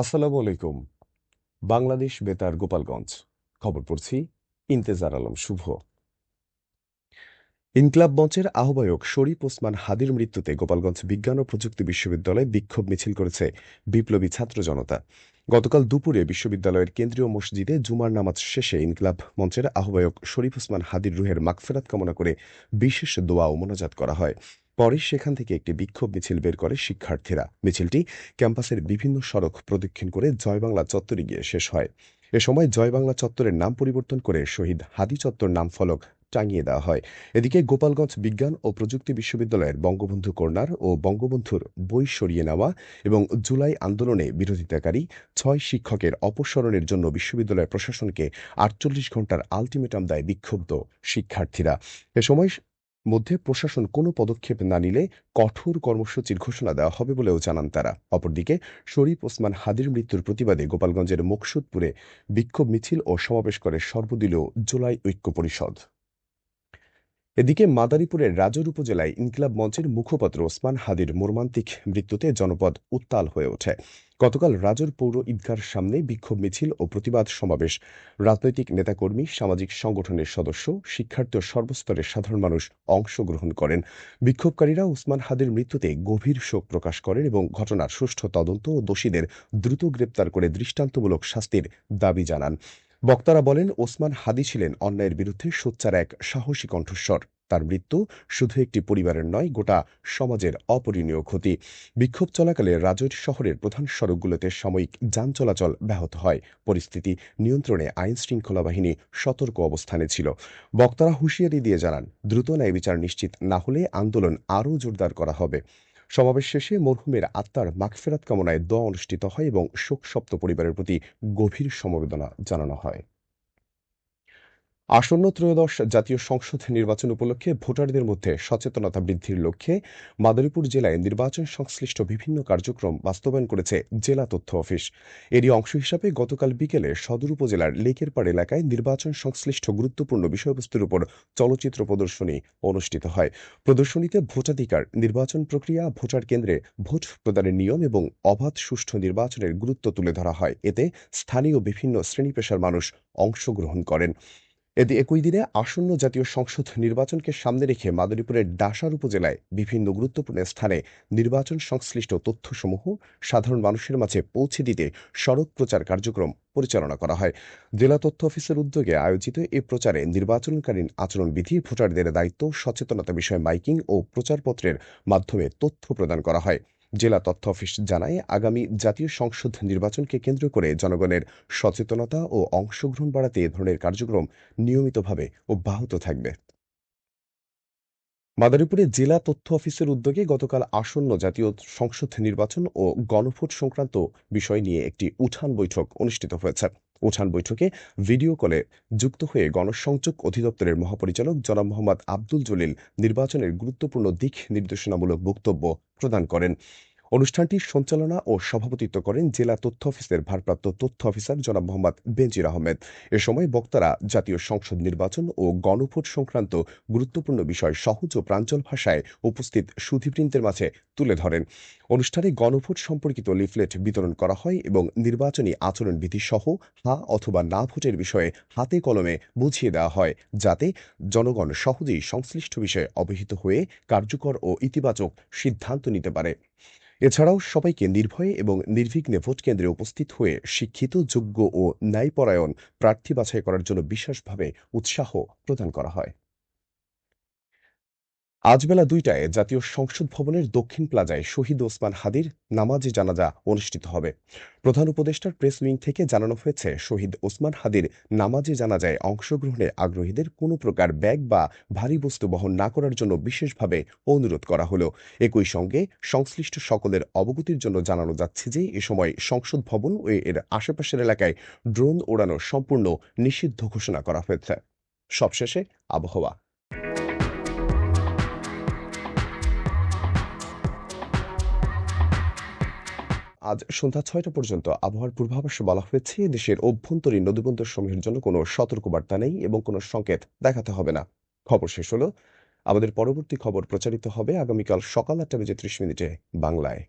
আসসালামু আলাইকুম। বাংলাদেশ বেতার গোপালগঞ্জ। খবর পড়ছি ইন্তেজার আলম শুভ। ইনকিলাব মঞ্চের আহ্বায়ক শরীফ ওসমান হাদির মৃত্যুতে গোপালগঞ্জ বিজ্ঞান ও প্রযুক্তি বিশ্ববিদ্যালয়ে বিক্ষোভ মিছিল করেছে বিপ্লবী ছাত্র জনতা। গতকাল দুপুরে বিশ্ববিদ্যালয়ের কেন্দ্রীয় মসজিদে জুমার নামাজ শেষে ইনকিলাব মঞ্চের আহ্বায়ক শরীফ ওসমান হাদির রুহের মাগফিরাত কামনা করে বিশেষ দোয়া ও মোনাজাত করা হয়। পরে সেখান থেকে একটি বিক্ষোভ মিছিল বের করে শিক্ষার্থীরা। মিছিলটি ক্যাম্পাসের বিভিন্ন সড়ক প্রদক্ষিণ করে জয়বাংলা চত্বরে গিয়ে শেষ হয়। এ সময় জয়বাংলা চত্বরের নাম পরিবর্তন করে শহীদ হাদি চত্বর নাম ফলক টাঙিয়ে দেওয়া হয়। এদিকে গোপালগঞ্জ বিজ্ঞান ও প্রযুক্তি বিশ্ববিদ্যালয়ের বঙ্গবন্ধু কর্নার ও বঙ্গবন্ধুর বই সরিয়ে নেওয়া এবং জুলাই আন্দোলনে বিরোধিতাকারী ৬ শিক্ষকের অপসারণের জন্য বিশ্ববিদ্যালয় প্রশাসনকে ৪৮ ঘণ্টার আলটিমেটাম দেয় বিক্ষুব্ধ শিক্ষার্থীরা। এ সময় মধ্যে প্রশাসন কোনো পদক্ষেপ না নিলে কঠোর কর্মসূচির ঘোষণা দেওয়া হবে বলেও জানান তারা। অপরদিকে শরীফ ওসমান হাদির মৃত্যুর প্রতিবাদে গোপালগঞ্জের মুকসুদপুরে বিক্ষোভ মিছিল ও সমাবেশ করে সর্বদলীয় জুলাই ঐক্য পরিষদ। এদিকে মাদারীপুরের রাজৌর উপজেলায় ইনকিলাব মঞ্চের মুখপাত্র ওসমান হাদির মর্মান্তিক মৃত্যুতে জনপদ উত্তাল হয়ে ওঠে। গতকাল রাজৌর পৌর ঈদগাহর সামনে বিক্ষোভ মিছিল ও প্রতিবাদ সমাবেশ রাজনৈতিক নেতাকর্মী, সামাজিক সংগঠনের সদস্য, শিক্ষার্থী ও সর্বস্তরের সাধারণ মানুষ অংশগ্রহণ করেন। বিক্ষোভকারীরা ওসমান হাদির মৃত্যুতে গভীর শোক প্রকাশ করেন এবং ঘটনার সুষ্ঠু তদন্ত ও দোষীদের দ্রুত গ্রেপ্তার করে দৃষ্টান্তমূলক শাস্তির দাবি জানান। বক্তারা বলেন, ওসমান হাদি ছিলেন অন্যায়ের বিরুদ্ধে সোচ্চার এক সাহসী কণ্ঠস্বর। তার মৃত্যু শুধু একটি পরিবারের নয়, গোটা সমাজের অপরিণীয় ক্ষতি। বিক্ষোভ চলাকালে রাজৈর শহরের প্রধান সড়কগুলোতে সাময়িক যান চলাচল ব্যাহত হয়। পরিস্থিতি নিয়ন্ত্রণে আইন শৃঙ্খলা বাহিনী সতর্ক অবস্থানে ছিল। বক্তারা হুঁশিয়ারি দিয়ে জানান, দ্রুত ন্যায় বিচার নিশ্চিত না হলে আন্দোলন আরও জোরদার করা হবে। সমাবেশ শেষে মরহুমের আত্মার মাগফিরাত কামনায় দোয়া অনুষ্ঠিত হয় এবং শোকসপ্ত পরিবারের প্রতি গভীর সমবেদনা জানানো হয়। আসন্ন ত্রয়োদশ জাতীয় সংসদ নির্বাচন উপলক্ষে ভোটারদের মধ্যে সচেতনতা বৃদ্ধির লক্ষ্যে মাদারীপুর জেলায় নির্বাচন সংশ্লিষ্ট বিভিন্ন কার্যক্রম বাস্তবায়ন করেছে জেলা তথ্য অফিস। এরই অংশ হিসাবে গতকাল বিকেলে সদর উপজেলার লেকেরপাড় এলাকায় নির্বাচন সংশ্লিষ্ট গুরুত্বপূর্ণ বিষয়বস্তুর উপর চলচ্চিত্র প্রদর্শনী অনুষ্ঠিত হয়। প্রদর্শনীতে ভোটাধিকার, নির্বাচন প্রক্রিয়া, ভোটার কেন্দ্রে ভোট প্রদানের নিয়ম এবং অবাধ সুষ্ঠু নির্বাচনের গুরুত্ব তুলে ধরা হয়। এতে স্থানীয় বিভিন্ন শ্রেণী পেশার মানুষ অংশগ্রহণ করেন। একই দিনে আসন্ন জাতীয় সংসদ নির্বাচনকে সামনে রেখে মাদারীপুরের ডাসার উপজেলায় বিভিন্ন গুরুত্বপূর্ণ স্থানে নির্বাচন সংশ্লিষ্ট তথ্যসমূহ সাধারণ মানুষের মাঝে পৌঁছে দিতে সড়ক প্রচার কার্যক্রম পরিচালনা করা হয়। জেলা তথ্য অফিসের উদ্যোগে আয়োজিত এ প্রচারে নির্বাচনকালীন আচরণবিধি, ভোটারদের দায়িত্ব, সচেতনতা বিষয়ে মাইকিং ও প্রচারপত্রের মাধ্যমে তথ্য প্রদান করা হয়। জেলা তথ্য অফিস জানায়, আগামী জাতীয় সংসদ নির্বাচনকে কেন্দ্র করে জনগণের সচেতনতা ও অংশগ্রহণ বাড়াতে এ ধরনের কার্যক্রম নিয়মিতভাবে অব্যাহত থাকবে। মাদারীপুরে জেলা তথ্য অফিসের উদ্যোগে গতকাল আসন্ন জাতীয় সংসদ নির্বাচন ও গণভোট সংক্রান্ত বিষয় নিয়ে একটি উঠান বৈঠক অনুষ্ঠিত হয়েছে। উঠান বৈঠকে ভিডিও কলে যুক্ত হয়ে গণসংযোগ অধিদপ্তরের মহাপরিচালক জনাব মোহাম্মদ আব্দুল জলিল নির্বাচনের গুরুত্বপূর্ণ দিক নির্দেশনামূলক বক্তব্য প্রদান করেন। অনুষ্ঠানটির সঞ্চালনা ও সভাপতিত্ব করেন জেলা তথ্য অফিসের ভারপ্রাপ্ত তথ্য অফিসার জনাব মোহাম্মদ বেনজির আহমেদ। এ সময় বক্তারা জাতীয় সংসদ নির্বাচন ও গণভোট সংক্রান্ত গুরুত্বপূর্ণ বিষয় সহজ ও প্রাঞ্জল ভাষায় উপস্থিত সুধীবৃন্দের মাঝে তুলে ধরেন। অনুষ্ঠানে গণভোট সম্পর্কিত লিফলেট বিতরণ করা হয় এবং নির্বাচনী আচরণবিধি সহ হা অথবা না ভোটের বিষয়ে হাতে কলমে বুঝিয়ে দেওয়া হয়, যাতে জনগণ সহজেই সংশ্লিষ্ট বিষয়ে অবহিত হয়ে কার্যকর ও ইতিবাচক সিদ্ধান্ত নিতে পারে। এছাড়াও সবাইকে নির্ভয়ে এবং নির্বিঘ্নে ভোট কেন্দ্রে উপস্থিত হয়ে শিক্ষিত, যোগ্য ও ন্যায়পরায়ণ প্রার্থী বাছাই করার জন্য বিশেষভাবে উৎসাহ প্রদান করা হয়। আজ বেলা ২টায় জাতীয় সংসদ ভবনের দক্ষিণ প্লাজায় শহীদ ওসমান হাদির নামাজে জানাজা অনুষ্ঠিত হবে। প্রধান উপদেষ্টার প্রেস উইং থেকে জানানো হয়েছে, শহীদ ওসমান হাদির নামাজে জানাজায় অংশগ্রহণে আগ্রহীদের কোনো প্রকার ব্যাগ বা ভারী বস্তু বহন না করার জন্য বিশেষভাবে অনুরোধ করা হলো। একই সঙ্গে সংশ্লিষ্ট সকলের অবগতির জন্য জানানো যাচ্ছে যে এ সময় সংসদ ভবন ও এর আশেপাশের এলাকায় ড্রোন ওড়ানো সম্পূর্ণ নিষিদ্ধ ঘোষণা করা হয়েছে। সবশেষে আবহাওয়া। আজ সন্ধ্যা ৬টা পর্যন্ত আবহাওয়ার পূর্বাভাসে বলা হয়েছে, দেশের অভ্যন্তরীণ নদীবন্দরসমূহের জন্য কোনো সতর্কবার্তা নেই এবং কোনো সংকেত দেখাতে হবে না। খবর শেষ হলো। আমাদের পরবর্তী খবর প্রচারিত হবে আগামীকাল সকাল ৮টা বেজে ৩০ মিনিটে বাংলায়।